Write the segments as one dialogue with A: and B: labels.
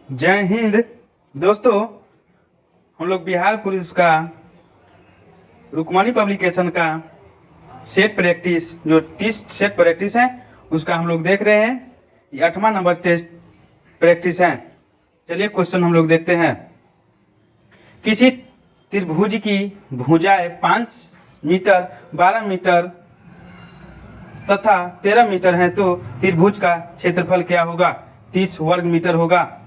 A: जय हिंद दोस्तों। हम लोग बिहार पुलिस का रुक्मणी पब्लिकेशन का सेट प्रैक्टिस जो 30 सेट प्रैक्टिस है उसका हम लोग देख रहे हैं। ये 8वां नंबर टेस्ट प्रैक्टिस है। चलिए क्वेश्चन हम लोग देखते हैं। किसी त्रिभुज की भुजाएं 5 मीटर 12 मीटर तथा 13 मीटर है तो त्रिभुज का क्षेत्रफल क्या होगा? 30 वर्ग मीटर होगा।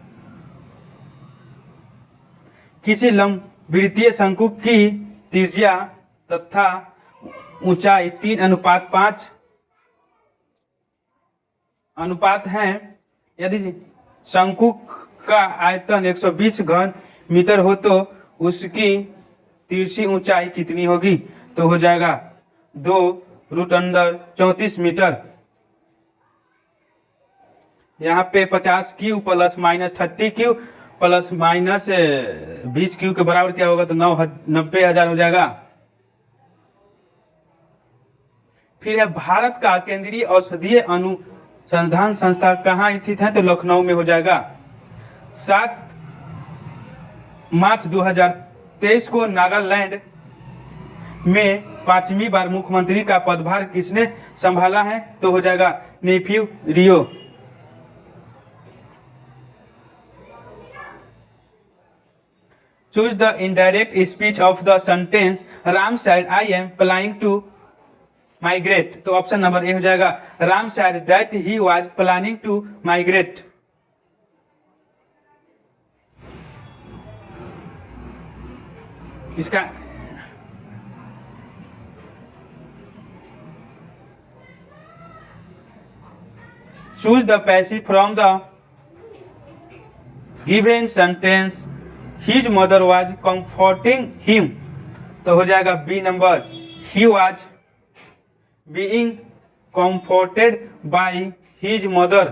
A: किसी लंबवृत्तीय शंकु की त्रिज्या तथा ऊंचाई 3:5 अनुपात है। यदि शंकु का आयतन 120 घन मीटर हो तो उसकी तिरछी ऊंचाई कितनी होगी? तो हो जाएगा 2√34 मीटर। यहाँ पे 50 Q plus minus 30 Q plus minus 20 Q के बराबर क्या होगा? तो 90,000 हो जाएगा। फिर है भारत का केंद्रीय औषधीय अनुसंधान संस्था कहाँ स्थित है? तो लखनऊ में हो जाएगा। 7 मार्च 2023 को नागालैंड में 5वीं बार मुख्यमंत्री का पदभार किसने संभाला है? तो हो जाएगा नेफ्यू रियो। Choose the indirect speech of the sentence Ram said I am planning to migrate। तो ऑप्शन नंबर ए हो जाएगा। Ram said that he was planning to migrate। इसका choose the passive from the given sentence His mother was comforting him। तो हो जाएगा B number. He was being comforted by his mother।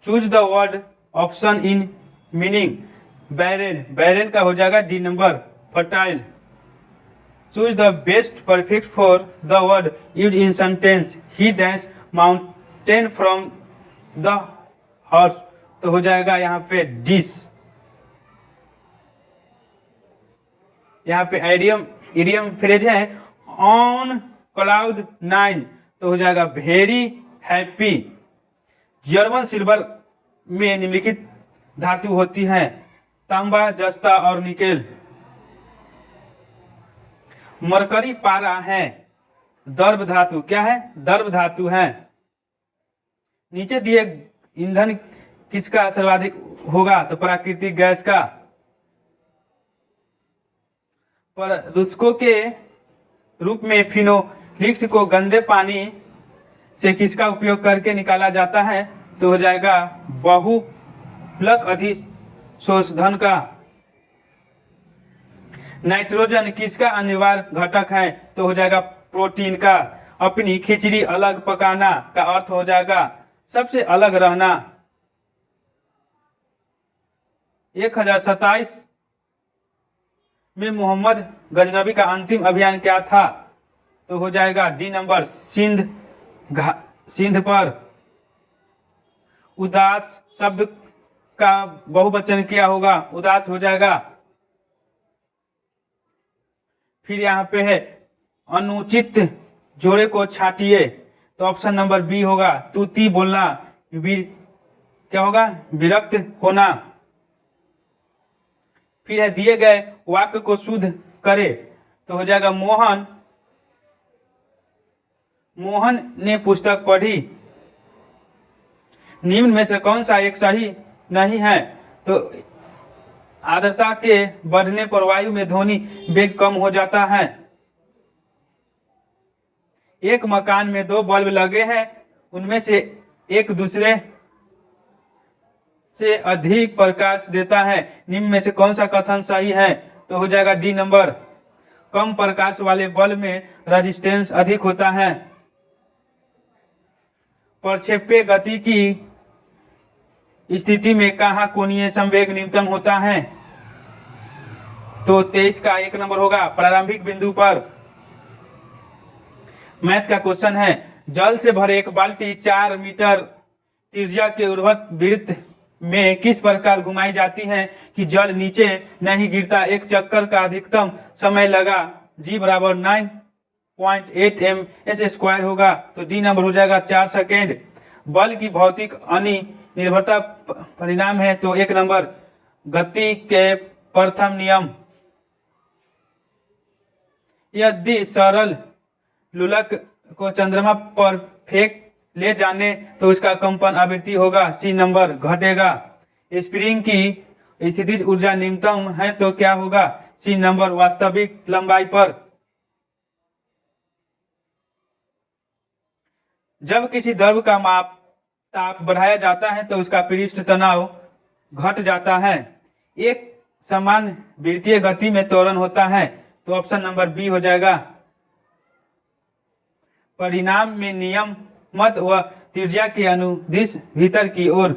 A: Choose the word option in meaning barren। barren का हो जाएगा D number fertile। Choose the best perfect for the word used in sentence he dash mountain from the horse। तो हो जाएगा यहाँ पे dish. यहाँ पे इडियम फ्रेज है ऑन क्लाउड 9। तो हो जाएगा वेरी हैप्पी। जर्मन सिल्वर में निम्नलिखित धातु होती है? तांबा, जस्ता और निकेल। मरकरी पारा है द्रव धातु। क्या है? द्रव धातु है। नीचे दिए ईंधन किसका सर्वाधिक होगा? तो प्राकृतिक गैस का। प्रदूषकों के रूप में फिनोलिक्स को गंदे पानी से किसका उपयोग करके निकाला जाता है? तो हो जाएगा बहुफलक अधिशोषण का। नाइट्रोजन किसका अनिवार्य घटक है? तो हो जाएगा प्रोटीन का। अपनी खिचड़ी अलग पकाना का अर्थ हो जाएगा सबसे अलग रहना। 1027 में मोहम्मद गजनबी का अंतिम अभियान क्या था? तो हो जाएगा डी नंबर सिंध पर। उदास शब्द का बहुवचन क्या होगा? उदास हो जाएगा। फिर यहाँ पे है अनुचित जोड़े को छाटिए। तो ऑप्शन नंबर बी होगा तूती बोलना। क्या होगा? विरक्त होना। फिर है दिए गए वाक्य को शुद्ध करे। तो हो जाएगा मोहन ने पुस्तक पढ़ी। निम्न में से कौन सा एक सही नहीं है? तो आर्द्रता के बढ़ने पर वायु में ध्वनि वेग कम हो जाता है। एक मकान में 2 बल्ब लगे हैं, उनमें से एक दूसरे से अधिक प्रकाश देता है। निम्न में से कौन सा कथन सही है? तो हो जाएगा डी नंबर। कम प्रकाश वाले बल्ब में रेजिस्टेंस अधिक होता है। प्रक्षेप्य गति की स्थिति में कहाँ कोणीय संवेग न्यूनतम होता है? तो 23 का 1 नंबर होगा प्रारंभिक बिंदु पर। मैथ का क्वेश्चन है जल से भरे एक बाल्टी 4 मीटर त्रिज्या के ऊर्ध्वाधर वृत्त में किस प्रकार घुमाई जाती है कि जल नीचे नहीं गिरता। एक चक्कर का अधिकतम समय लगा G बराबर 9.8 ms² होगा। तो D नंबर हो जाएगा 4 सेकेंड। बल की भौतिक अनिर्भरता परिणाम है, तो 1 नंबर गति के प्रथम नियम। यदि सरल लुलक को चंद्रमा पर फेंक ले जाने तो उसका कंपन आवृत्ति होगा, C नंबर घटेगा। स्प्रिंग की स्थितिज ऊर्जा न्यूनतम है तो क्या होगा, C नंबर वास्तविक लंबाई पर। जब किसी द्रव का ताप बढ़ाया जाता है तो उसका पृष्ठ तनाव घट जाता है। एक समान वृत्तीय गति में त्वरण होता है, तो ऑप्शन नंबर बी हो जाएगा। परिणाम में नियम मत व त्रिज्या के अनुदिश भीतर की ओर।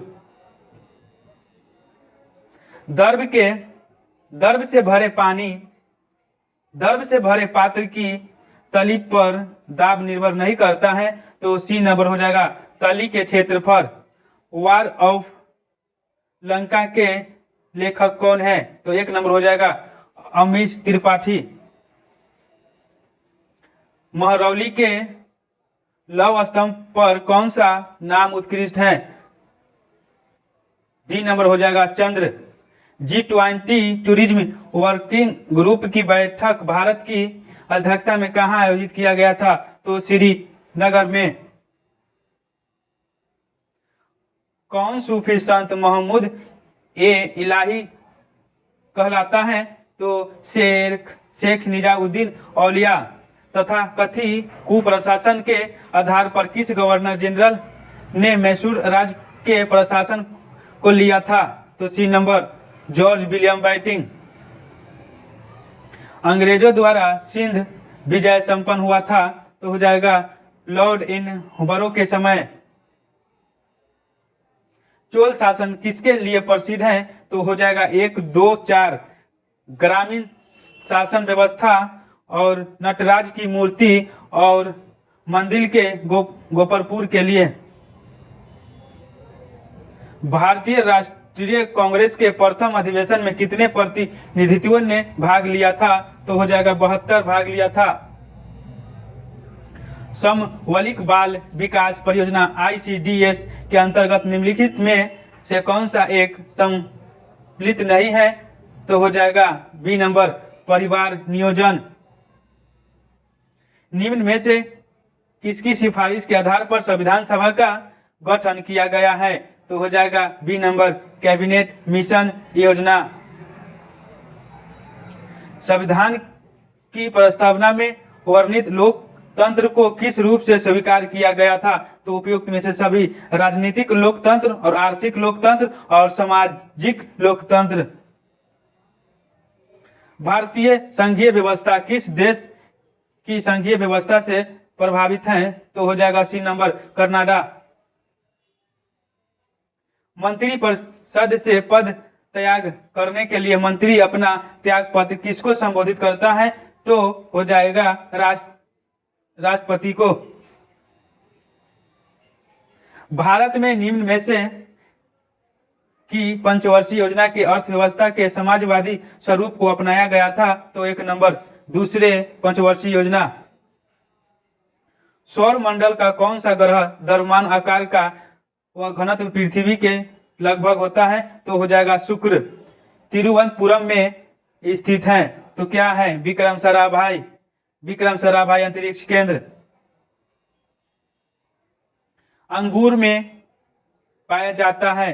A: द्रव से भरे पात्र की तली पर दाब निर्भर नहीं करता है, तो C नंबर हो जाएगा तली के क्षेत्रफल। वार ऑफ लंका के लेखक कौन है, तो 1 नंबर हो जाएगा अमीश त्रिपाठी। महरौली के लौह स्तंभ पर कौन सा नाम उत्कृष्ट है, D नंबर हो जाएगा चंद्र। G20 टूरिज्म वर्किंग ग्रुप की बैठक भारत की अध्यक्षता में कहाँ आयोजित किया गया था, तो श्रीनगर में। कौन सूफी संत मोहम्मद इलाही कहलाता है, तो शेख निजामुद्दीन औलिया। तथा कथी कुप्रशासन के आधार पर किस गवर्नर जनरल ने मैसूर राज्य के प्रशासन को लिया था, तो C number George William batting. अंग्रेजों द्वारा सिंध विजय संपन्न हुआ था, तो हो जाएगा लॉर्ड इनबरो के समय। चोल शासन किसके लिए प्रसिद्ध है, तो हो जाएगा 1, 2, 4 ग्रामीण शासन व्यवस्था और नटराज की मूर्ति और मंदिर के गोपरपुर के लिए। भारतीय राष्ट्रीय कांग्रेस के प्रथम अधिवेशन में कितने प्रतिनिधित्वों ने भाग लिया था, तो हो जाएगा 72 भाग लिया था। समवलिक बाल विकास परियोजना ICDS के अंतर्गत निम्नलिखित में से कौन सा एक सम्मिलित नहीं है, तो हो जाएगा B नंबर परिवार नियोजन। निम्न में से किसकी सिफारिश के आधार पर संविधान सभा का गठन किया गया है, तो हो जाएगा B नंबर कैबिनेट मिशन योजना। संविधान की प्रस्तावना में वर्णित लोकतंत्र को किस रूप से स्वीकार किया गया था, तो उपयुक्त में से सभी राजनीतिक लोकतंत्र और आर्थिक लोकतंत्र और सामाजिक लोकतंत्र। भारतीय संघीय व्यवस्था किस देश की संघीय व्यवस्था से प्रभावित है, तो हो जाएगा C नंबर कनाडा। मंत्री परिषद से पद त्याग करने के लिए मंत्री अपना त्याग पत्र किसको संबोधित करता है, तो हो जाएगा राष्ट्रपति को। भारत में निम्न में से की पंचवर्षीय योजना की अर्थव्यवस्था के समाजवादी स्वरूप को अपनाया गया था, तो 1 नंबर दूसरे पंचवर्षीय योजना। सौर मंडल का कौन सा ग्रह द्रव्यमान आकार का व घनत्व पृथ्वी के लगभग होता है, तो हो जाएगा शुक्र। तिरुवनंतपुरम में स्थित है, तो क्या है, विक्रम साराभाई अंतरिक्ष केंद्र। अंगूर में पाया जाता है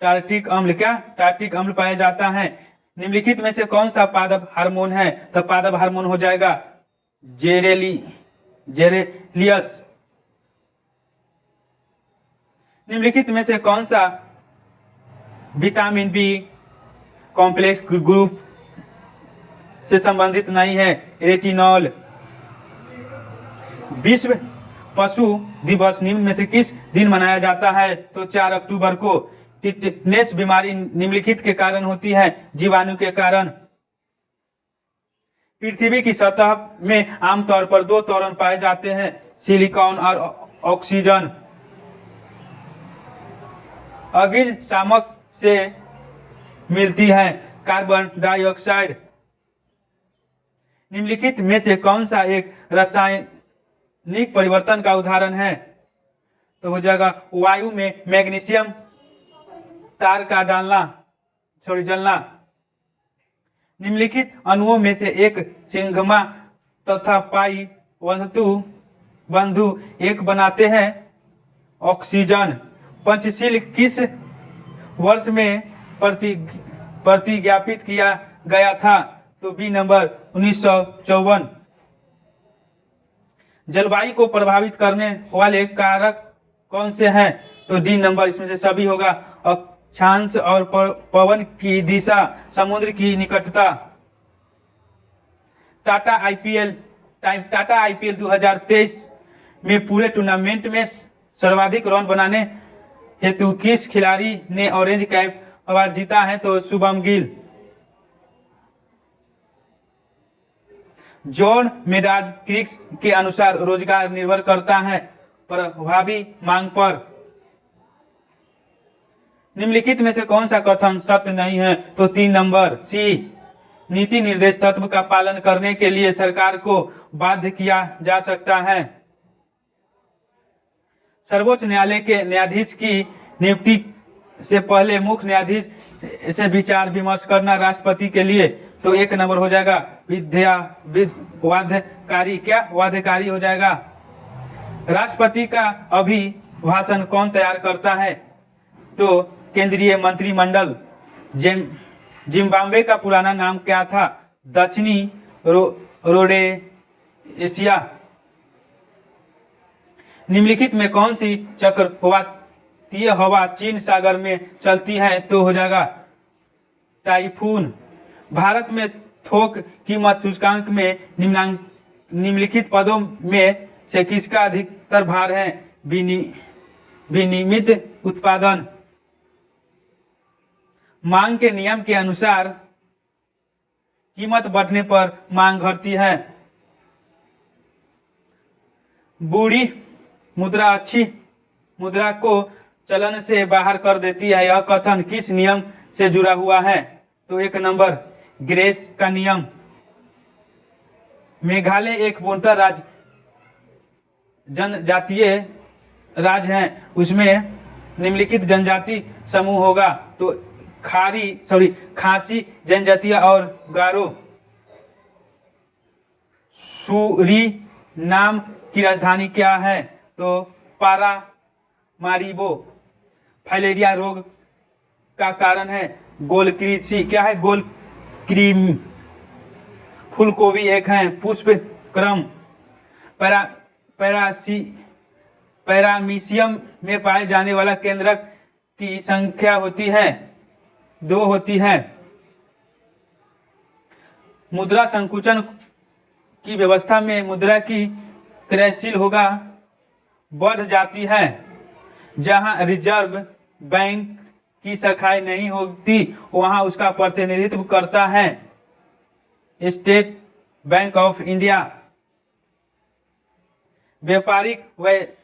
A: टार्टिक अम्ल, क्या टार्टिक अम्ल पाया जाता है। निम्नलिखित में से कौन सा पादप हार्मोन है, तो पादप हार्मोन हो जाएगा जेरेलियस। निम्नलिखित में से कौन सा विटामिन बी कॉम्प्लेक्स ग्रुप से संबंधित नहीं है, रेटिनॉल। विश्व पशु दिवस निम्न में से किस दिन मनाया जाता है, तो 4 अक्टूबर को। टिटनेस बीमारी निम्नलिखित के कारण होती है, जीवाणु के कारण। पृथ्वी की सतह में आमतौर पर 2 त्वरण पाए जाते हैं, सिलिकॉन और ऑक्सीजन। अग्निशामक से मिलती है। कार्बन डाइऑक्साइड निम्नलिखित में से कौन सा एक रासायनिक परिवर्तन का उदाहरण है? तो हो जाएगा वायु में मैग्नीशियम तार का जलना। निम्नलिखित अणुओं में से एक सिंघमा तथा पाई बंधु एक बनाते हैं ऑक्सीजन। पंचशील किस वर्ष में प्रतिज्ञापित किया गया था? तो बी नंबर 1954। जलवायु को प्रभावित करने वाले कारक कौन से हैं? तो डी नंबर इसमें से सभी होगा। अक्षांश और पवन की दिशा, समुद्र की निकटता। टाटा आईपीएल 2023 में पूरे टूर्नामेंट में सर्वाधिक रन बनाने हेतु किस खिलाड़ी ने ऑरेंज कैप अवार्ड जीता है? तो शुभम गिल। जॉन मेडार्ड क्रिक्स के अनुसार रोजगार निर्भर करता है प्रभावी मांग पर। निम्नलिखित में से कौन सा कथन सत्य नहीं है? तो 3 नंबर सी। नीति निर्देश तत्व का पालन करने के लिए सरकार को बाध्य किया जा सकता है। सर्वोच्च न्यायालय के न्यायाधीश की नियुक्ति से पहले मुख्य न्यायाधीश से विचार विमर्श करना राष्ट्रपति के लिए। तो 1 नंबर हो जाएगा वाध्यकारी हो जाएगा। राष्ट्रपति का अभिभाषण कौन तैयार करता है? तो केंद्रीय मंत्रिमंडल। जिम्बाब्वे का पुराना नाम क्या था? दक्षिणी रोडेशिया। निम्नलिखित में कौन सी चक्रवातीय हवा चीन सागर में चलती है? तो हो जाएगा टाइफून। भारत में थोक कीमत सूचकांक में निम्नलिखित पदों में से किसका अधिकतर भार है? विनियमित उत्पादन। मांग के नियम के अनुसार कीमत बढ़ने पर मांग घटती है। बूढ़ी मुद्रा अच्छी मुद्रा को चलन से बाहर कर देती है। यह कथन किस नियम से जुड़ा हुआ है? तो 1 नंबर ग्रेस का नियम। मेघालय एक पूर्णतः राज्य जनजातीय राज्य है। उसमें निम्नलिखित जनजाति समूह होगा। तो खासी जनजातीय और गारो। सूरीनाम की राजधानी क्या है? तो पारामारिबो। फाइलेरिया रोग का कारण है गोलकृषि। क्या है? गोलकृमि। फूलगोभी एक है। पुष्प क्रम। पैरामीशियम में पाए जाने वाला केंद्रक की संख्या होती है 2 होती है। मुद्रा संकुचन की व्यवस्था में मुद्रा की क्रयशील होगा बढ़ जाती है। जहां रिजर्व बैंक की शाखाएं नहीं होती वहां उसका प्रतिनिधित्व करता है स्टेट बैंक ऑफ इंडिया। व्यापारिक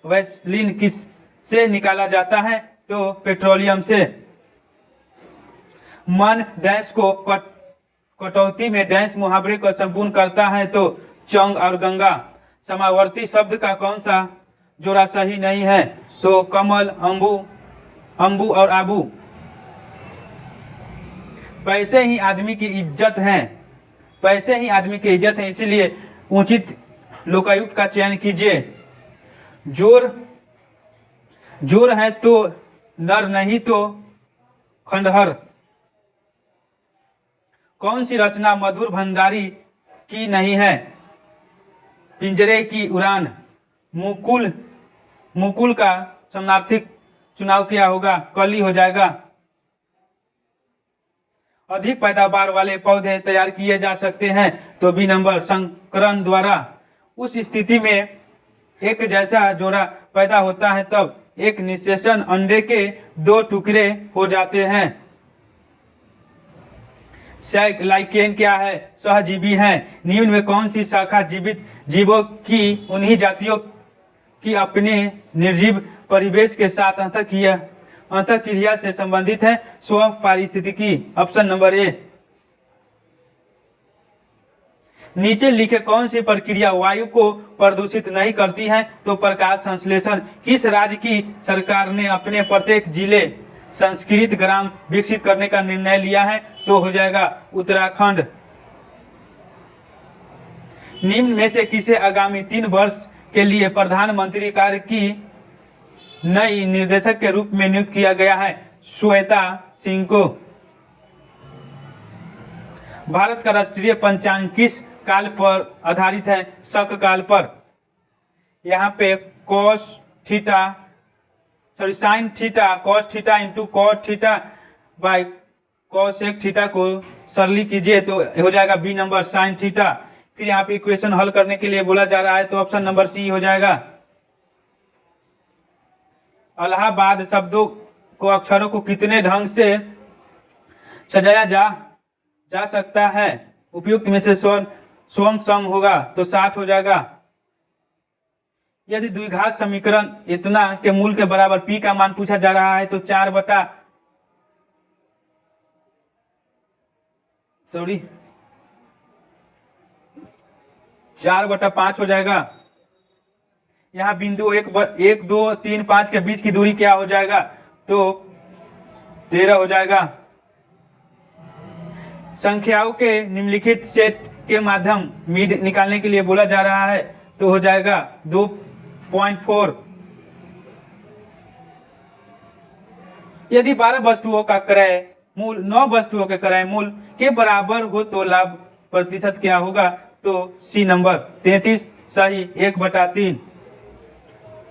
A: वैसलीन किस से निकाला जाता है? तो पेट्रोलियम से। मन डैश को कटौती में डैश मुहावरे को संपूर्ण करता है। तो चौंग और गंगा। समावर्ती शब्द का कौन सा जोड़ा सही नहीं है? तो कमल, अंबु और आबू। पैसे ही आदमी की इज्जत है। पैसे ही आदमी की इज्जत है, इसीलिए उचित लोकायुक्त का चयन कीजिए। जोर है तो नर नहीं तो खंडहर। कौन सी रचना मधुर भंडारी की नहीं है? पिंजरे की उड़ान। मुकुल का समानार्थी चुनाव क्या होगा? कली हो जाएगा। अधिक पैदावार वाले पौधे तैयार किए जा सकते हैं। तो बी नंबर संकरण द्वारा। उस स्थिति में एक जैसा जोड़ा पैदा होता है तब एक निषेचन अंडे के 2 टुकड़े हो जाते हैं। लाइकेन क्या है? सहजीवी है। निम्न में कौन सी शाखा जीवित जीवों की उन्हीं जातियों की अपने निर्जीव परिवेश के साथ अंतःक्रिया अंतःक्रिया से संबंधित है? स्व पारिस्थितिकी, ऑप्शन नंबर ए। नीचे लिखे कौन सी प्रक्रिया वायु को प्रदूषित नहीं करती है? तो प्रकाश संश्लेषण। किस राज्य की सरकार ने अपने प्रत्येक जिले संस्कृत ग्राम विकसित करने का निर्णय लिया है? तो हो जाएगा उत्तराखंड। निम्न में से किसे आगामी 3 वर्ष के लिए प्रधानमंत्री कार्य की नई निर्देशक के रूप में नियुक्त किया गया है? श्वेता सिंह को। भारत का राष्ट्रीय पंचांग किस काल पर आधारित है? शक काल पर। यहाँ पे sine theta cos theta into cot theta by cosec theta को सरली कीजिए तो हो जाएगा बी नंबर साइन थीटा। फिर यहाँ पे इक्वेशन हल करने के लिए बोला जा रहा है तो ऑप्शन नंबर सी हो जाएगा। इलाहाबाद शब्दों को अक्षरों को कितने ढंग से सजाया जा सकता है? उपयुक्त में से स्वयं सम होगा तो 60 हो जाएगा। यदि द्विघात समीकरण इतना के मूल के बराबर p का मान पूछा जा रहा है तो 4/5 हो जाएगा। यहाँ बिंदु 1, 2, 3, 5 के बीच की दूरी क्या हो जाएगा? तो 13 हो जाएगा। संख्याओं के निम्नलिखित सेट के माध्यम मीड निकालने के लिए बोला जा रहा है तो हो जाएगा 2.4। यदि 12 वस्तुओं का क्रय मूल 9 वस्तुओं के क्रय मूल के बराबर हो तो लाभ प्रतिशत क्या होगा? तो सी नंबर 33 सही 1/3।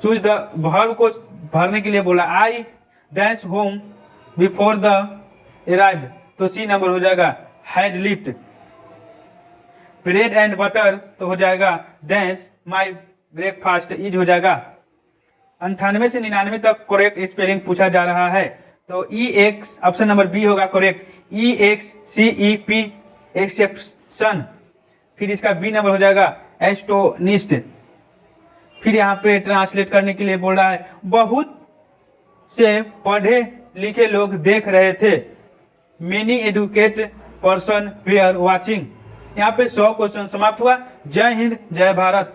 A: चूज द वर्ब को भरने के लिए बोला I dash home before the arrived तो सी नंबर हो जाएगा had lift. Bread and butter तो हो जाएगा डैश माई ब्रेकफास्ट इज हो जाएगा। 98 से 99 तक करेक्ट स्पेलिंग पूछा जा रहा है तो EX ऑप्शन नंबर बी होगा करेक्ट। EXCEP exception. फिर इसका बी नंबर हो जाएगा एस्टोनिस्ट। फिर यहाँ पे ट्रांसलेट करने के लिए बोल रहा है बहुत से पढ़े लिखे लोग देख रहे थे। Many educate person were watching. यहाँ पे 100 क्वेश्चन समाप्त हुआ। जय हिंद जय भारत।